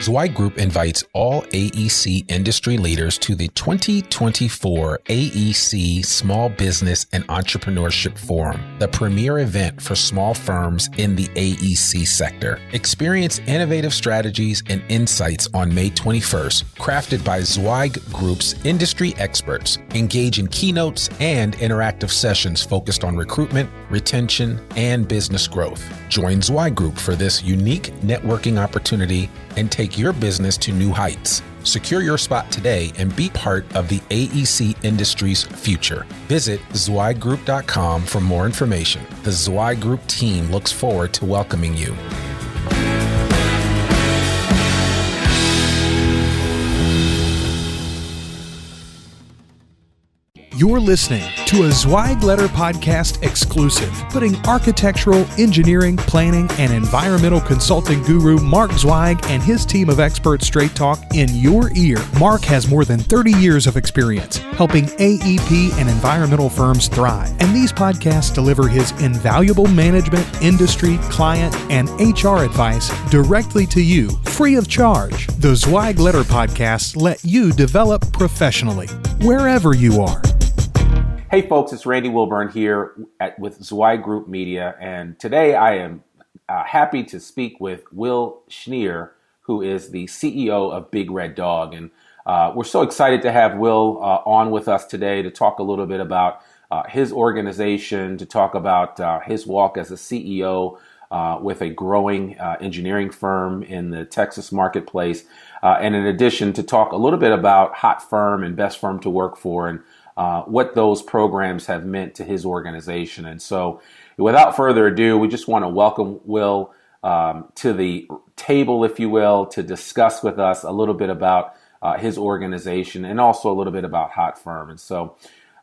Zweig Group invites all AEC industry leaders to the 2024 AEC Small Business and Entrepreneurship Forum, the premier event for small firms in the AEC sector. Experience innovative strategies and insights on May 21st, crafted by Zweig Group's industry experts. Engage in keynotes and interactive sessions focused on recruitment, retention, and business growth. Join Zweig Group for this unique networking opportunity and take your business to new heights. Secure your spot today and be part of the AEC industry's future. Visit zweiggroup.com for more information. The Zweig Group team looks forward to welcoming you. You're listening to a Zweig Letter Podcast exclusive, putting architectural, engineering, planning, and environmental consulting guru Mark Zweig and his team of expert straight talk in your ear. Mark has more than 30 years of experience helping AEP and environmental firms thrive, and these podcasts deliver his invaluable management, industry, client, and HR advice directly to you, free of charge. The Zweig Letter Podcasts let you develop professionally, wherever you are. Hey folks, it's Randy Wilburn here with Zweig Group Media, and today I am happy to speak with Will Schnier, who is the CEO of Big Red Dog. And we're so excited to have Will on with us today to talk a little bit about his organization, to talk about his walk as a CEO with a growing engineering firm in the Texas marketplace, and in addition to talk a little bit about Hot Firm and Best Firm to Work For, and what those programs have meant to his organization. And so without further ado, we just want to welcome Will to the table, if you will, to discuss with us a little bit about his organization and also a little bit about Hot Firm. And so,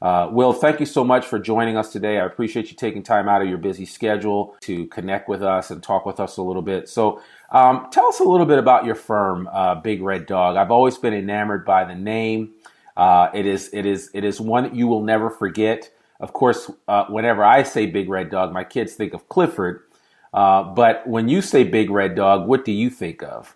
Will, thank you so much for joining us today. I appreciate you taking time out of your busy schedule to connect with us and talk with us a little bit. So tell us a little bit about your firm, Big Red Dog. I've always been enamored by the name. It is one that you will never forget. Of course, whenever I say Big Red Dog, my kids think of Clifford. But when you say Big Red Dog, what do you think of?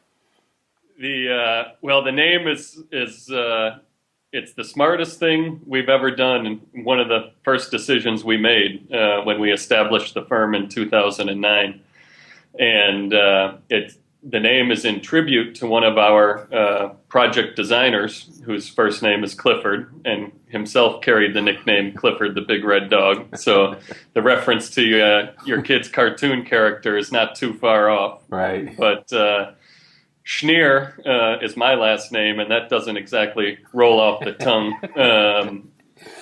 The name is it's the smartest thing we've ever done, and one of the first decisions we made when we established the firm in 2009. And the name is in tribute to one of our project designers, whose first name is Clifford, and himself carried the nickname Clifford the Big Red Dog. So the reference to your kid's cartoon character is not too far off. Right. But Schnier is my last name, and that doesn't exactly roll off the tongue.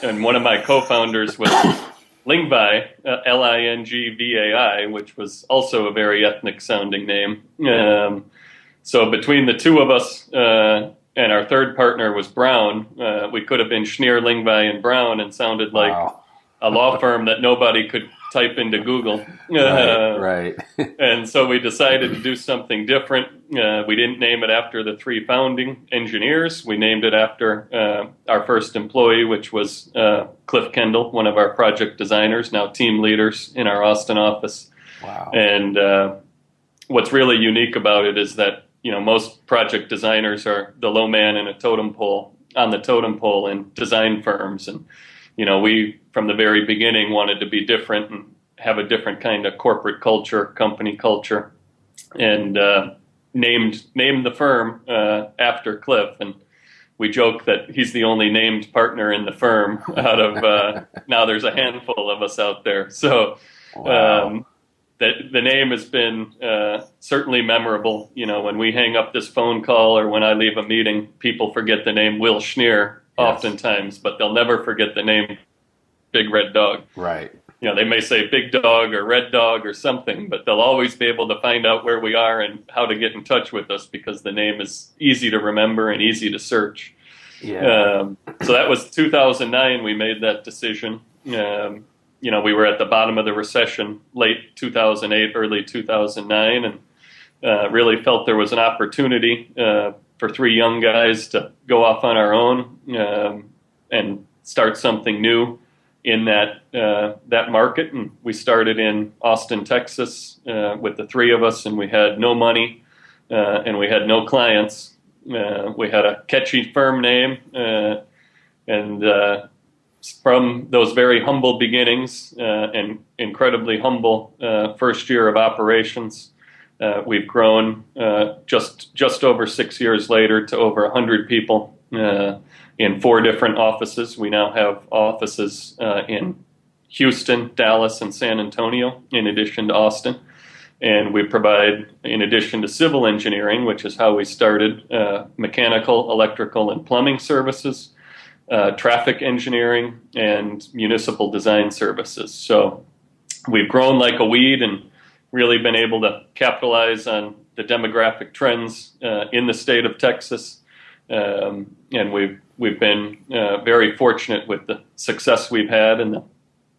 And one of my co-founders was Lingvai, Lingvai, which was also a very ethnic-sounding name. So between the two of us and our third partner was Brown, we could have been Schnier, Lingvai, and Brown, and sounded like a law firm that nobody could type into Google. Right. And so we decided to do something different. We didn't name it after the three founding engineers. We named it after our first employee, which was Cliff Kendall, one of our project designers, now team leaders in our Austin office. Wow. And what's really unique about it is that, most project designers are the low man in a totem pole, on the totem pole in design firms. And we, from the very beginning, wanted to be different and have a different kind of corporate culture, company culture, and named the firm after Cliff. And we joke that he's the only named partner in the firm out of, now there's a handful of us out there. So Wow. the name has been certainly memorable. When we hang up this phone call or when I leave a meeting, people forget the name Will Schnier. Oftentimes, but they'll never forget the name Big Red Dog. Right. They may say Big Dog or Red Dog or something, but they'll always be able to find out where we are and how to get in touch with us because the name is easy to remember and easy to search. Yeah. So that was 2009. We made that decision. We were at the bottom of the recession, late 2008, early 2009, and really felt there was an opportunity for three young guys to go off on our own and start something new in that market. And we started in Austin, Texas with the three of us, and we had no money, and we had no clients. We had a catchy firm name, and from those very humble beginnings and incredibly humble first year of operations, we've grown just over 6 years later to over 100 people in 4 different offices. We now have offices in Houston, Dallas, and San Antonio, in addition to Austin. And we provide, in addition to civil engineering, which is how we started, mechanical, electrical, and plumbing services, traffic engineering, and municipal design services. So we've grown like a weed and really been able to capitalize on the demographic trends in the state of Texas. And we've been very fortunate with the success we've had and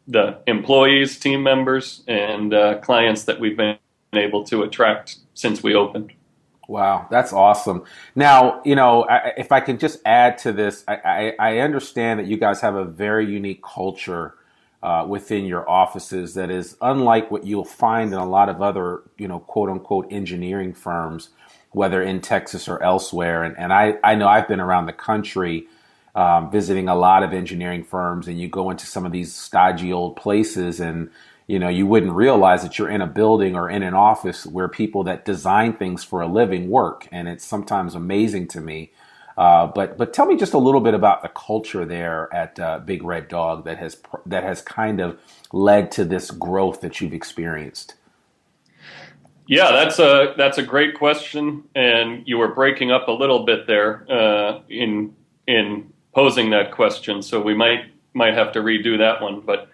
the employees, team members, and clients that we've been able to attract since we opened. Wow, that's awesome. Now, if I can just add to this, I understand that you guys have a very unique culture within your offices that is unlike what you'll find in a lot of other, quote unquote, engineering firms, whether in Texas or elsewhere. And I know I've been around the country visiting a lot of engineering firms, and you go into some of these stodgy old places and you wouldn't realize that you're in a building or in an office where people that design things for a living work. And it's sometimes amazing to me. But tell me just a little bit about the culture there at Big Red Dog that has kind of led to this growth that you've experienced. Yeah, that's a great question. And you were breaking up a little bit there in posing that question. So we might have to redo that one. But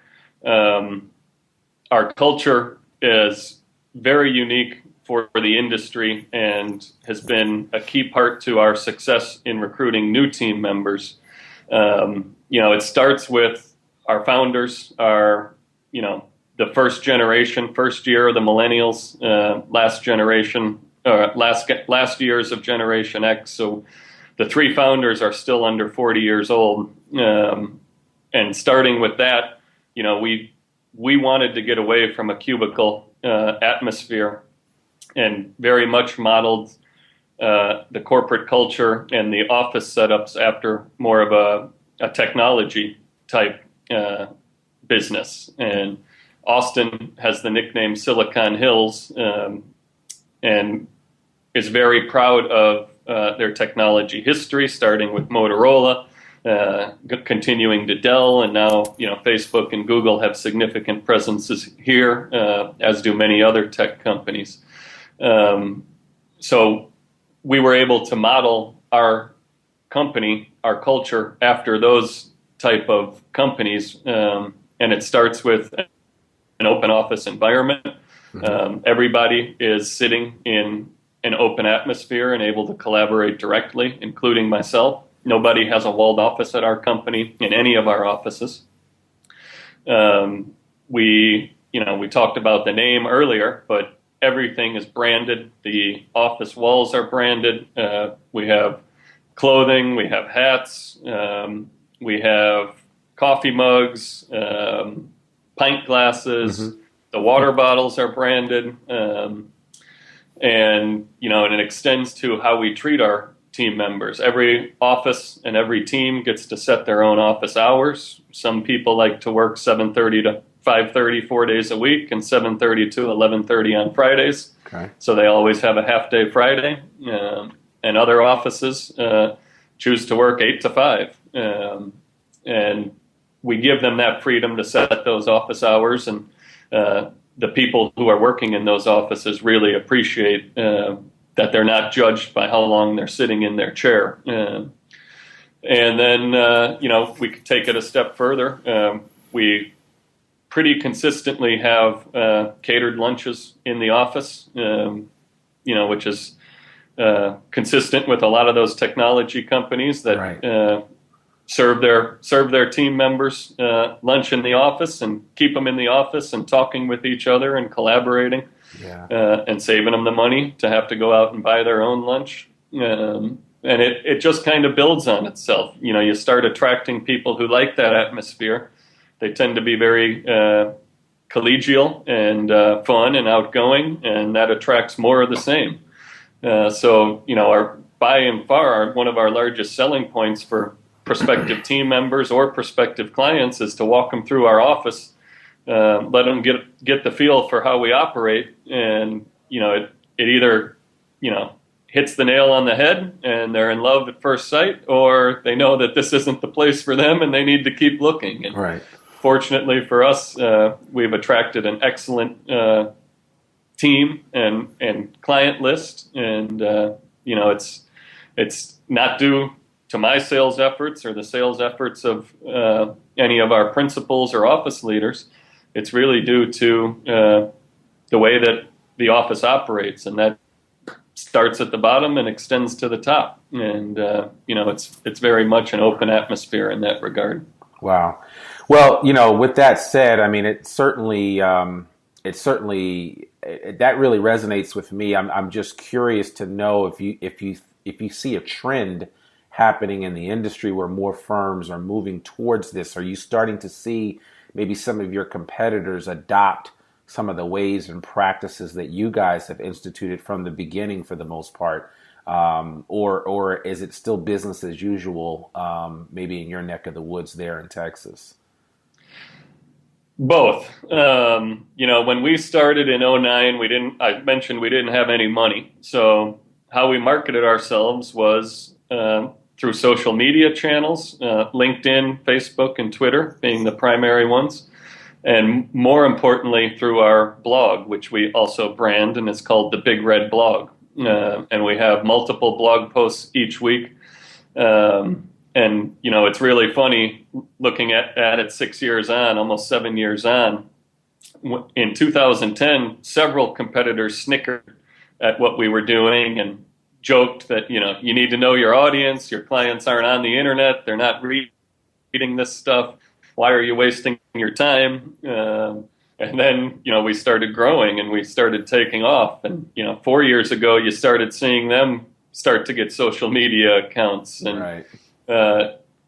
our culture is very unique for the industry and has been a key part to our success in recruiting new team members. It starts with our founders, the first year of the millennials, last years of Generation X. So the 3 founders are still under 40 years old. And starting with that, we wanted to get away from a cubicle atmosphere and very much modeled the corporate culture and the office setups after more of a technology type business. And Austin has the nickname Silicon Hills and is very proud of their technology history, starting with Motorola, continuing to Dell, and now Facebook and Google have significant presences here, as do many other tech companies. So we were able to model our company, our culture, after those type of companies, and it starts with an open office environment. Everybody is sitting in an open atmosphere and able to collaborate directly, including myself. Nobody has a walled office at our company in any of our offices. We talked about the name earlier, but everything is branded. The office walls are branded. We have clothing, we have hats, we have coffee mugs, pint glasses. The water bottles are branded. And it extends to how we treat our team members. Every office and every team gets to set their own office hours. Some people like to work 7:30 to 5:30 4 days a week and 7:30 to 11:30 on Fridays. Okay. So they always have a half-day Friday. And other offices choose to work 8 to 5. And we give them that freedom to set those office hours. And the people who are working in those offices really appreciate that they're not judged by how long they're sitting in their chair. And then, we could take it a step further. We pretty consistently have catered lunches in the office, which is consistent with a lot of those technology companies that serve their team members lunch in the office and keep them in the office and talking with each other and collaborating. And saving them the money to have to go out and buy their own lunch. And it just kind of builds on itself. You start attracting people who like that atmosphere. They tend to be very collegial and fun and outgoing, and that attracts more of the same. So, our by and far one of our largest selling points for prospective team members or prospective clients is to walk them through our office, let them get the feel for how we operate, and it either hits the nail on the head and they're in love at first sight, or they know that this isn't the place for them and they need to keep looking. And right. Fortunately for us, we've attracted an excellent team and client list, and it's not due to my sales efforts or the sales efforts of any of our principals or office leaders. It's really due to the way that the office operates, and that starts at the bottom and extends to the top. And it's very much an open atmosphere in that regard. Wow. Well, with that said, I mean, it certainly that really resonates with me. I'm just curious to know if you see a trend happening in the industry where more firms are moving towards this. Are you starting to see maybe some of your competitors adopt some of the ways and practices that you guys have instituted from the beginning for the most part? Or is it still business as usual, maybe in your neck of the woods there in Texas? Both. When we started in 2009, I mentioned we didn't have any money. So how we marketed ourselves was through social media channels, LinkedIn, Facebook, and Twitter being the primary ones. And more importantly, through our blog, which we also brand, and it's called the Big Red Blog. And we have multiple blog posts each week. And it's really funny looking at it 6 years on, almost 7 years on. In 2010, several competitors snickered at what we were doing and joked that, you need to know your audience. Your clients aren't on the internet. They're not reading this stuff. Why are you wasting your time? And then, we started growing and we started taking off. And, 4 years ago, you started seeing them start to get social media accounts and right.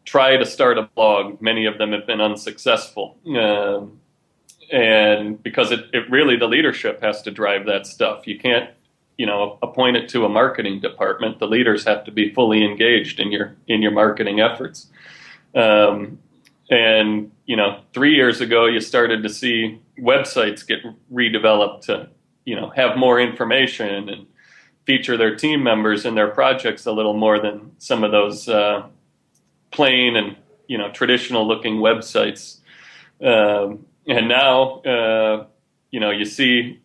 Try to start a blog. Many of them have been unsuccessful. And because it really, the leadership has to drive that stuff. You can't, appoint it to a marketing department. The leaders have to be fully engaged in your marketing efforts. And 3 years ago, you started to see websites get redeveloped to, have more information and feature their team members and their projects a little more than some of those plain and, traditional looking websites. And now, you see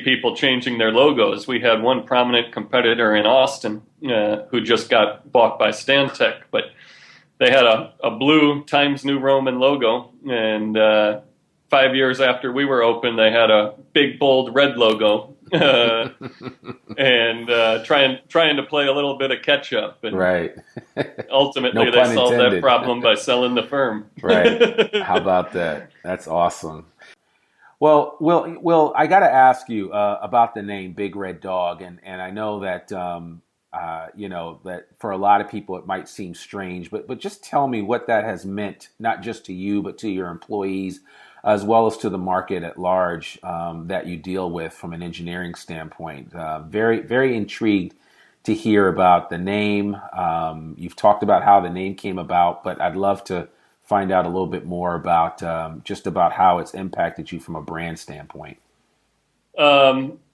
people changing their logos. We had one prominent competitor in Austin who just got bought by Stantec, but they had a blue Times New Roman logo, and 5 years after we were open, they had a big, bold red logo, and trying to play a little bit of catch up. And right. Ultimately, they solved that problem by selling the firm. Right. How about that? That's awesome. Well, Will, I got to ask you about the name Big Red Dog, and I know that. That for a lot of people it might seem strange, but just tell me what that has meant, not just to you, but to your employees, as well as to the market at large that you deal with from an engineering standpoint. Very, very intrigued to hear about the name. You've talked about how the name came about, but I'd love to find out a little bit more about just about how it's impacted you from a brand standpoint.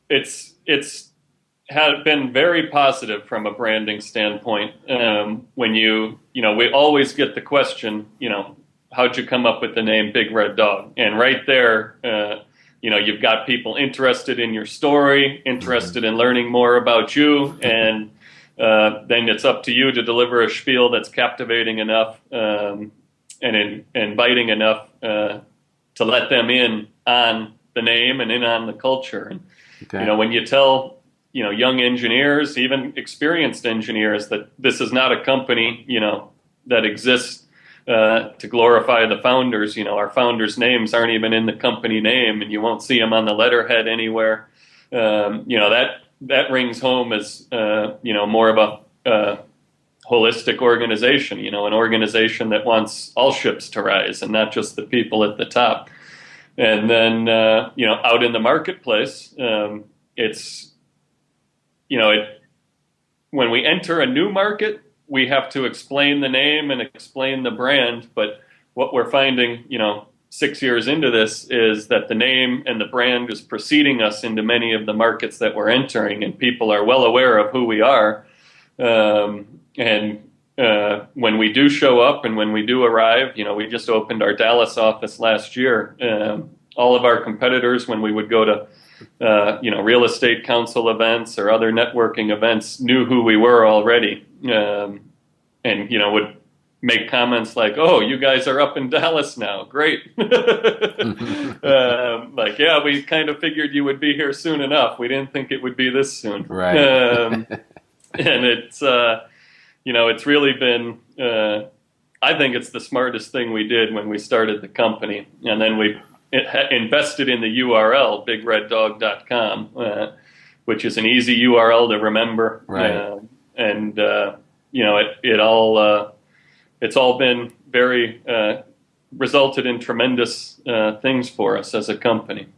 It's had been very positive from a branding standpoint. When we always get the question, how'd you come up with the name Big Red Dog? And right there, you've got people interested in your story, interested in learning more about you, and then it's up to you to deliver a spiel that's captivating enough and inviting enough to let them in on the name and in on the culture. And okay. When you tell young engineers, even experienced engineers, that this is not a company, that exists to glorify the founders. Our founders' names aren't even in the company name, and you won't see them on the letterhead anywhere. That rings home as, more of a holistic organization, an organization that wants all ships to rise and not just the people at the top. And then, out in the marketplace, it's, when we enter a new market, we have to explain the name and explain the brand. But what we're finding, 6 years into this, is that the name and the brand is preceding us into many of the markets that we're entering, and people are well aware of who we are. When we do show up and when we do arrive, we just opened our Dallas office last year. All of our competitors, when we would go to real estate council events or other networking events, knew who we were already, would make comments like, "Oh, you guys are up in Dallas now. Great." Yeah, we kind of figured you would be here soon enough. We didn't think it would be this soon. Right. And it's, it's really been, I think it's the smartest thing we did when we started the company. And then we invested in the URL, bigreddog.com, which is an easy URL to remember. Right. It's all been very, resulted in tremendous things for us as a company.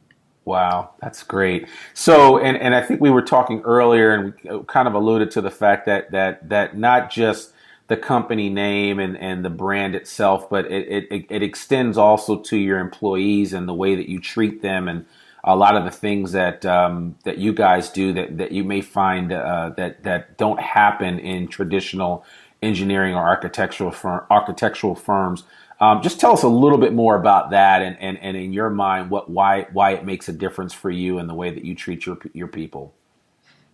Wow, that's great. So, and I think we were talking earlier, and we kind of alluded to the fact that not just the company name and the brand itself, but it extends also to your employees and the way that you treat them, and a lot of the things that you guys do that you may find that don't happen in traditional engineering or architectural firms. Just tell us a little bit more about that, and in your mind, why it makes a difference for you and the way that you treat your people.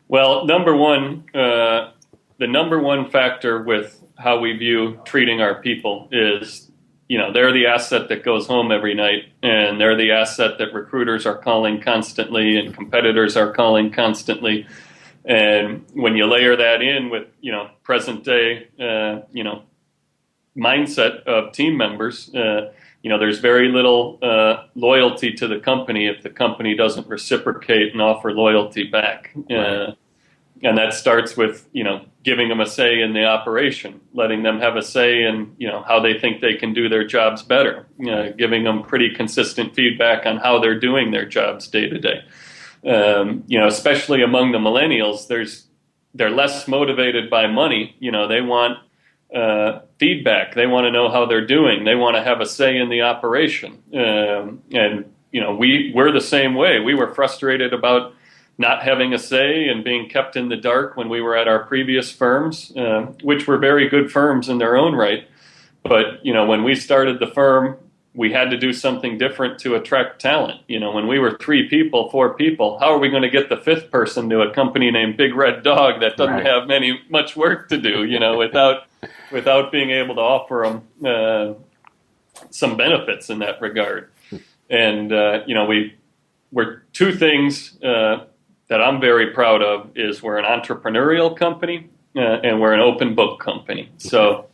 Well, number one, the number one factor with how we view treating our people is, they're the asset that goes home every night, and they're the asset that recruiters are calling constantly and competitors are calling constantly. And when you layer that in with, present day, mindset of team members, there's very little loyalty to the company if the company doesn't reciprocate and offer loyalty back. Right. And that starts with, giving them a say in the operation, letting them have a say in, how they think they can do their jobs better, giving them pretty consistent feedback on how they're doing their jobs day to day. Especially among the millennials, they're less motivated by money. They want feedback. They want to know how they're doing. They want to have a say in the operation. We're the same way. We were frustrated about not having a say and being kept in the dark when we were at our previous firms, which were very good firms in their own right. But, when we started the firm, we had to do something different to attract talent. When we were 4 people, how are we going to get the 5th person to a company named Big Red Dog that doesn't have much work to do, without being able to offer them some benefits in that regard. And, we're 2 things that I'm very proud of is we're an entrepreneurial company and we're an open book company. So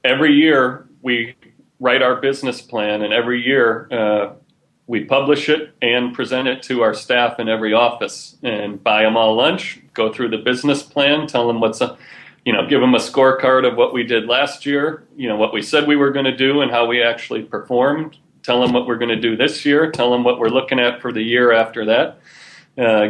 every year we write our business plan, and every year we publish it and present it to our staff in every office and buy them all lunch, go through the business plan, tell them give them a scorecard of what we did last year, what we said we were going to do and how we actually performed, tell them what we're going to do this year, tell them what we're looking at for the year after that,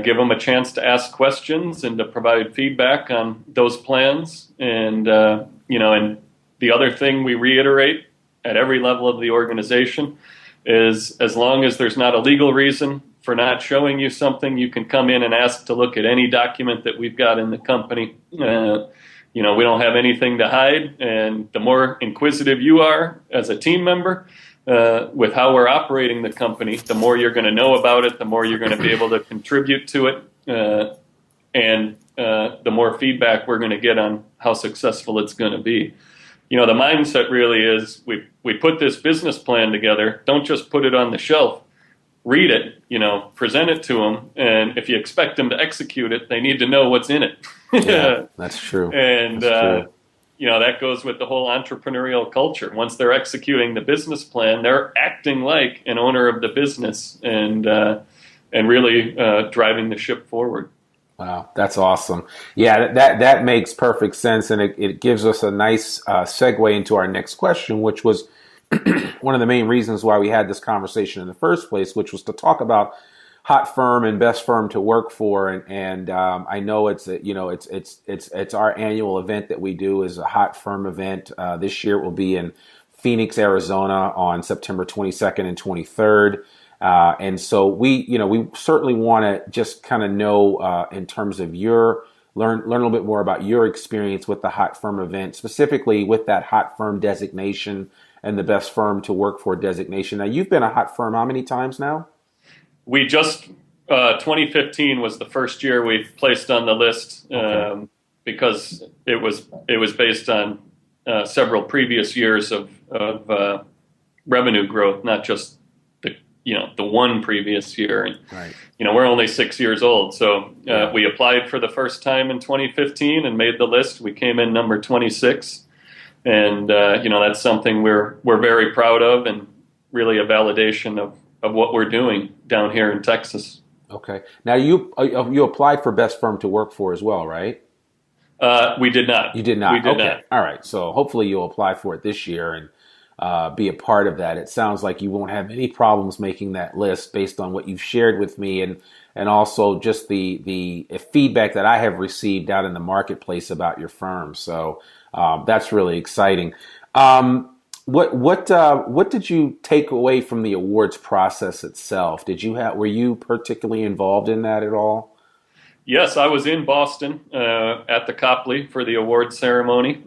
give them a chance to ask questions and to provide feedback on those plans. And, and the other thing we reiterate at every level of the organization is, as long as there's not a legal reason for not showing you something, you can come in and ask to look at any document that we've got in the company. We don't have anything to hide, and the more inquisitive you are as a team member with how we're operating the company, the more you're going to know about it, the more you're going to be able to contribute to it, and the more feedback we're going to get on how successful it's going to be. The mindset really is we put this business plan together. Don't just put it on the shelf. Read it, present it to them. And if you expect them to execute it, they need to know what's in it. Yeah, that's true. And, that's true. That goes with the whole entrepreneurial culture. Once they're executing the business plan, they're acting like an owner of the business and really driving the ship forward. Wow, that's awesome. Yeah, that makes perfect sense, and it gives us a nice segue into our next question, which was one of the main reasons why we had this conversation in the first place, which was to talk about hot firm and best firm to work for, and I know it's our annual event that we do is a hot firm event. This year it will be in Phoenix, Arizona, on September 22nd and 23rd. And so we certainly want to just kind of know in terms of learn a little bit more about your experience with the hot firm event, specifically with that hot firm designation and the best firm to work for designation. Now, you've been a hot firm how many times now? We just 2015 was the first year we placed on the list, because it was based on several previous years of revenue growth, not just the one previous year. And, right. We're only 6 years old. So we applied for the first time in 2015 and made the list. We came in number 26. And, that's something we're very proud of, and really a validation of what we're doing down here in Texas. Okay. Now you applied for best firm to work for as well, right? We did not. You did not? We did okay. not. All right. So hopefully you'll apply for it this year and be a part of that. It sounds like you won't have any problems making that list based on what you've shared with me, and also just the feedback that I have received out in the marketplace about your firm. So that's really exciting. What did you take away from the awards process itself? Were you particularly involved in that at all? Yes, I was in Boston at the Copley for the award ceremony.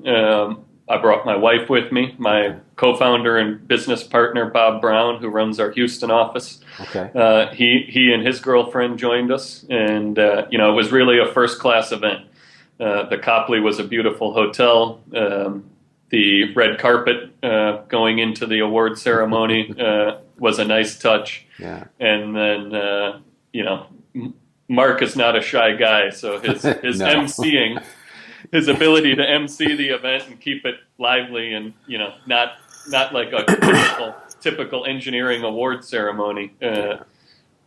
I brought my wife with me, my co-founder and business partner, Bob Brown, who runs our Houston office. Okay. He and his girlfriend joined us, and it was really a first-class event. The Copley was a beautiful hotel. The red carpet going into the award ceremony was a nice touch. Yeah. And then, Mark is not a shy guy, so his No. emceeing, his ability to MC the event and keep it lively and, not like a typical engineering award ceremony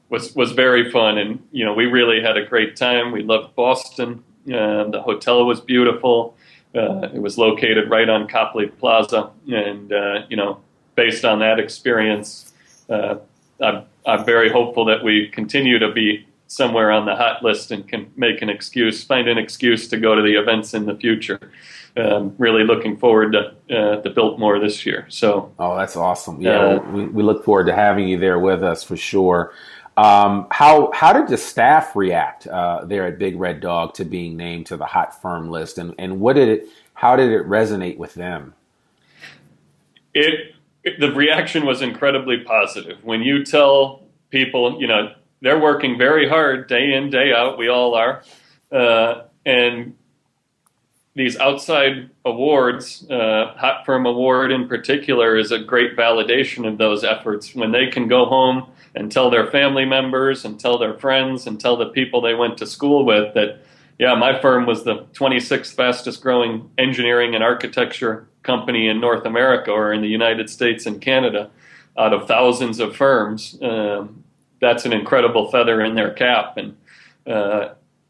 was very fun. And, we really had a great time. We loved Boston. The hotel was beautiful. It was located right on Copley Plaza. And, based on that experience, I'm very hopeful that we continue to be somewhere on the hot list and can find an excuse to go to the events in the future. Really looking forward to Biltmore this year. So, oh, that's awesome. Yeah, we look forward to having you there with us for sure. How did the staff react there at Big Red Dog to being named to the hot firm list, and how did it resonate with them? The reaction was incredibly positive. When you tell people, they're working very hard day in, day out. We all are. And these outside awards, Hot Firm Award in particular, is a great validation of those efforts. When they can go home and tell their family members and tell their friends and tell the people they went to school with that, yeah, my firm was the 26th fastest growing engineering and architecture company in North America or in the United States and Canada out of thousands of firms. That's an incredible feather in their cap, and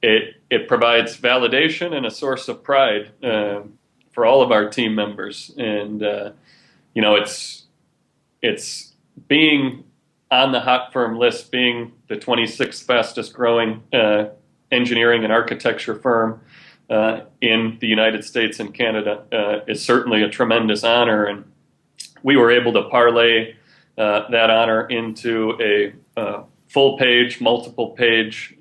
it provides validation and a source of pride for all of our team members. And it's being on the hot firm list, being the 26th fastest growing engineering and architecture firm in the United States and Canada is certainly a tremendous honor, and we were able to parlay that honor into a full-page, multiple-page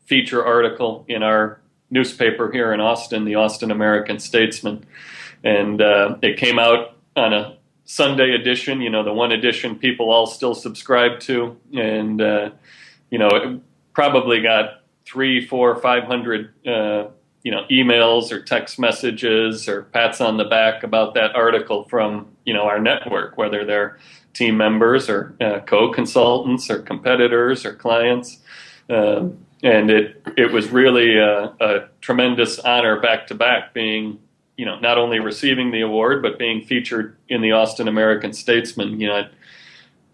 feature article in our newspaper here in Austin, the Austin American-Statesman. And it came out on a Sunday edition, the one edition people all still subscribe to. And, it probably got 300, 400, 500, emails or text messages or pats on the back about that article from, our network, whether they're team members or co-consultants or competitors or clients. And it was really a tremendous honor back to back being, not only receiving the award, but being featured in the Austin American-Statesman.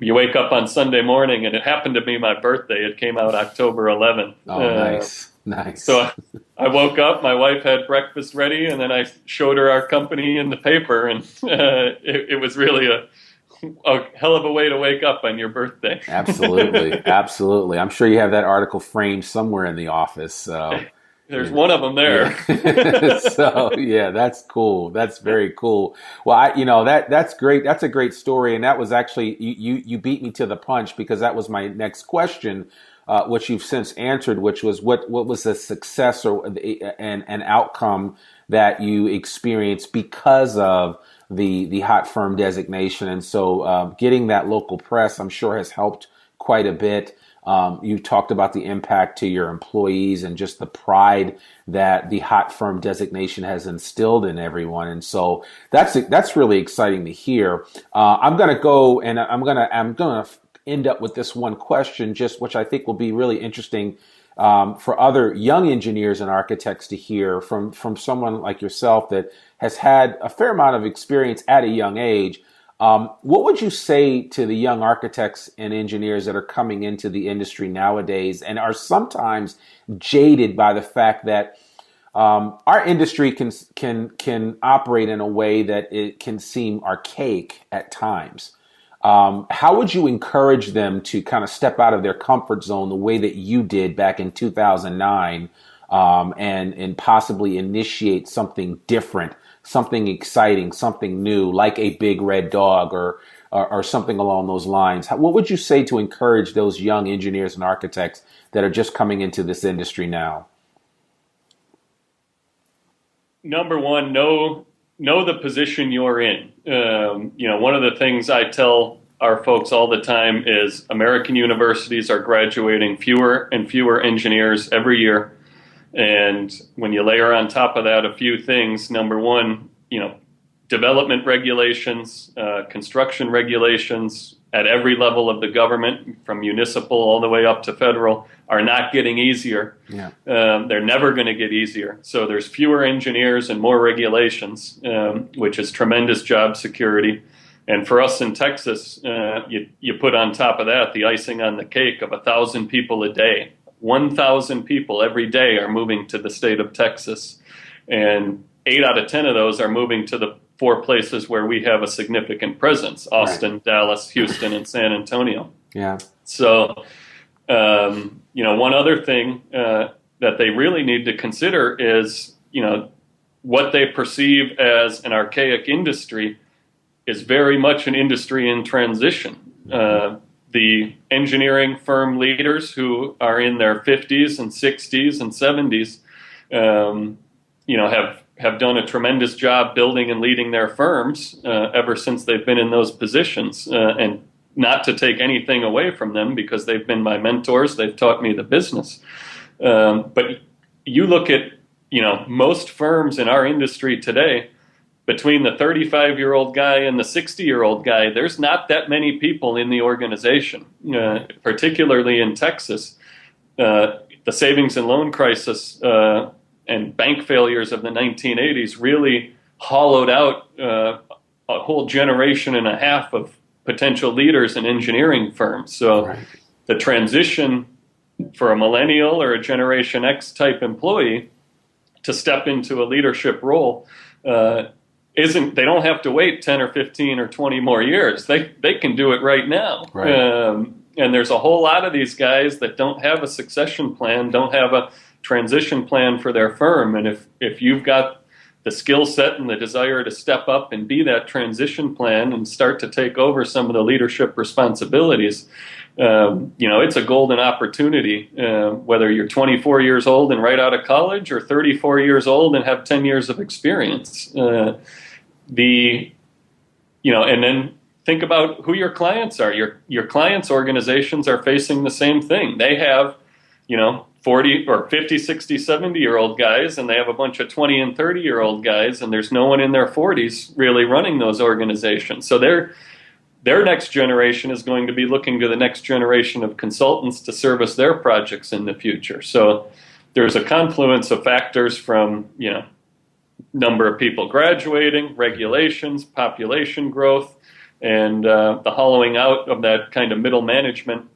You wake up on Sunday morning, and it happened to be my birthday. It came out October 11th. Oh, nice. So I woke up, my wife had breakfast ready, and then I showed her our company in the paper, and it was really a hell of a way to wake up on your birthday. Absolutely. Absolutely. I'm sure you have that article framed somewhere in the office. So there's one of them there. Yeah. So yeah, that's cool. That's very cool. Well, that's great. That's a great story. And that was actually, you beat me to the punch, because that was my next question, which you've since answered, which was what was the success or an outcome that you experienced because of the hot firm designation. And so getting that local press, I'm sure, has helped quite a bit. You talked about the impact to your employees and just the pride that the hot firm designation has instilled in everyone. And so that's really exciting to hear. I'm going to go and I'm going to end up with this one question, just which I think will be really interesting for other young engineers and architects to hear from someone like yourself that has had a fair amount of experience at a young age. What would you say to the young architects and engineers that are coming into the industry nowadays and are sometimes jaded by the fact that our industry can operate in a way that it can seem archaic at times? How would you encourage them to kind of step out of their comfort zone the way that you did back in 2009 and possibly initiate something different, something exciting, something new, like a big red dog or something along those lines? What would you say to encourage those young engineers and architects that are just coming into this industry now? Number one, know the position you're in. One of the things I tell our folks all the time is American universities are graduating fewer and fewer engineers every year. And when you layer on top of that a few things, number one, development regulations, construction regulations at every level of the government, from municipal all the way up to federal, are not getting easier. Yeah. They're never going to get easier. So there's fewer engineers and more regulations, which is tremendous job security. And for us in Texas, you put on top of that the icing on the cake of 1,000 people a day. 1,000 people every day are moving to the state of Texas, and 8 out of 10 of those are moving to the 4 places where we have a significant presence: Austin, right, Dallas, Houston, and San Antonio. Yeah. So, one other thing that they really need to consider is, what they perceive as an archaic industry is very much an industry in transition. The engineering firm leaders who are in their 50s and 60s and 70s, have done a tremendous job building and leading their firms ever since they've been in those positions. And not to take anything away from them, because they've been my mentors, they've taught me the business. But you look at, most firms in our industry today, between the 35-year-old guy and the 60-year-old guy, there's not that many people in the organization, particularly in Texas. The savings and loan crisis and bank failures of the 1980s really hollowed out a whole generation and a half of potential leaders in engineering firms. So right, the transition for a millennial or a Generation X type employee to step into a leadership role they don't have to wait 10 or 15 or 20 more years. They can do it right now. Right. And there's a whole lot of these guys that don't have a succession plan, don't have a transition plan for their firm. And if you've got the skill set and the desire to step up and be that transition plan and start to take over some of the leadership responsibilities, it's a golden opportunity, whether you're 24 years old and right out of college or 34 years old and have 10 years of experience. And then think about who your clients are. Your clients' organizations are facing the same thing. They have, 40 or 50, 60, 70-year-old guys, and they have a bunch of 20 and 30-year-old guys, and there's no one in their 40s really running those organizations. So their next generation is going to be looking to the next generation of consultants to service their projects in the future. So there's a confluence of factors from, number of people graduating, regulations, population growth, and the hollowing out of that kind of middle management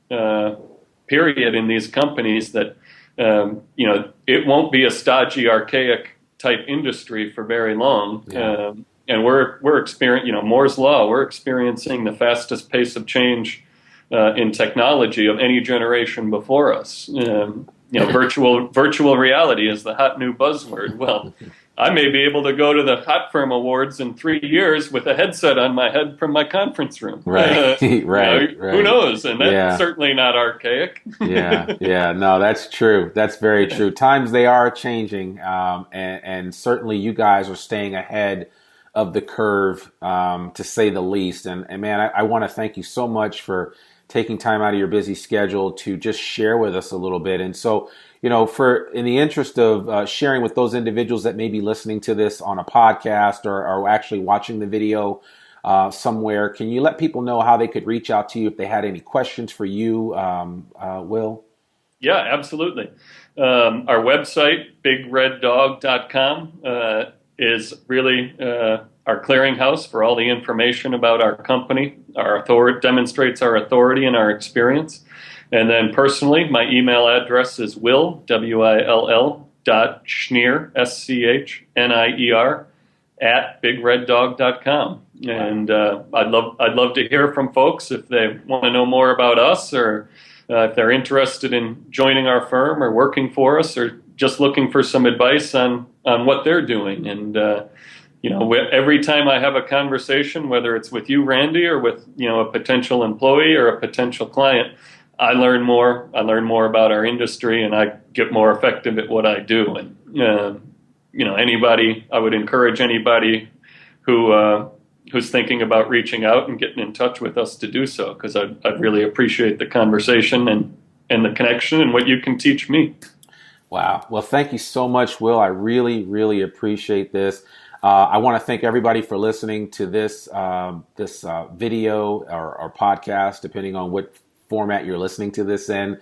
period in these companies that, it won't be a stodgy, archaic type industry for very long. Yeah. we're experiencing, Moore's Law. We're experiencing the fastest pace of change in technology of any generation before us. Virtual reality is the hot new buzzword. Well, I may be able to go to the Hot Firm Awards in 3 years with a headset on my head from my conference room. Right, right. Who knows? And that's certainly not archaic. Yeah. No, that's true. That's very true. Times, they are changing, and certainly you guys are staying ahead of the curve, to say the least. And man, I want to thank you so much for taking time out of your busy schedule to just share with us a little bit. And so, in the interest of sharing with those individuals that may be listening to this on a podcast or actually watching the video somewhere, can you let people know how they could reach out to you if they had any questions for you, Will? Yeah, absolutely. Our website, bigreddog.com, is really our clearinghouse for all the information about our company. Our authority demonstrates our authority and our experience. And then personally, my email address is Will, Will, .Schnier, SCHNIER, @bigreddog.com. And I'd love to hear from folks if they want to know more about us, or if they're interested in joining our firm or working for us, or just looking for some advice on what they're doing. And every time I have a conversation, whether it's with you, Randy, or with a potential employee or a potential client, I learn more. I learn more about our industry, and I get more effective at what I do. And I would encourage anybody who's thinking about reaching out and getting in touch with us to do so, because I really appreciate the conversation and the connection and what you can teach me. Wow. Well, thank you so much, Will. I really, really appreciate this. I want to thank everybody for listening to this video or podcast, depending on what format you're listening to this in.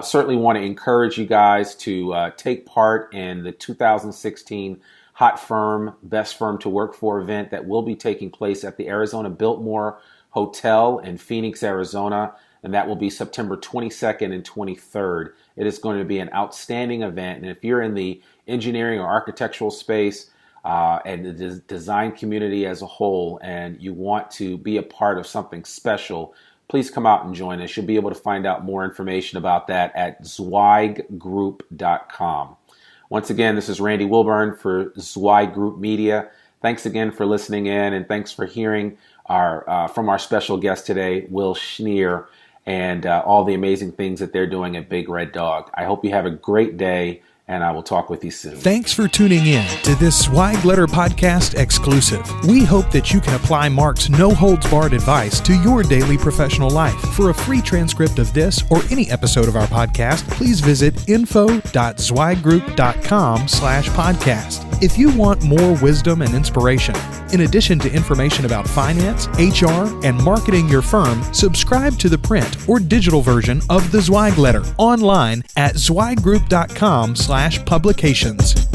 Certainly want to encourage you guys to take part in the 2016 Hot Firm, Best Firm to Work For event that will be taking place at the Arizona Biltmore Hotel in Phoenix, Arizona. And that will be September 22nd and 23rd. It is going to be an outstanding event. And if you're in the engineering or architectural space and the design community as a whole, and you want to be a part of something special, please come out and join us. You'll be able to find out more information about that at zweiggroup.com. Once again, this is Randy Wilburn for Zweig Group Media. Thanks again for listening in, and thanks for hearing from our special guest today, Will Schnier, and all the amazing things that they're doing at Big Red Dog. I hope you have a great day, and I will talk with you soon. Thanks for tuning in to this Zweig Letter Podcast exclusive. We hope that you can apply Mark's no-holds-barred advice to your daily professional life. For a free transcript of this or any episode of our podcast, please visit info.zweiggroup.com/podcast. If you want more wisdom and inspiration, in addition to information about finance, HR, and marketing your firm, subscribe to the print or digital version of the Zweig Letter online at zweiggroup.com/publications.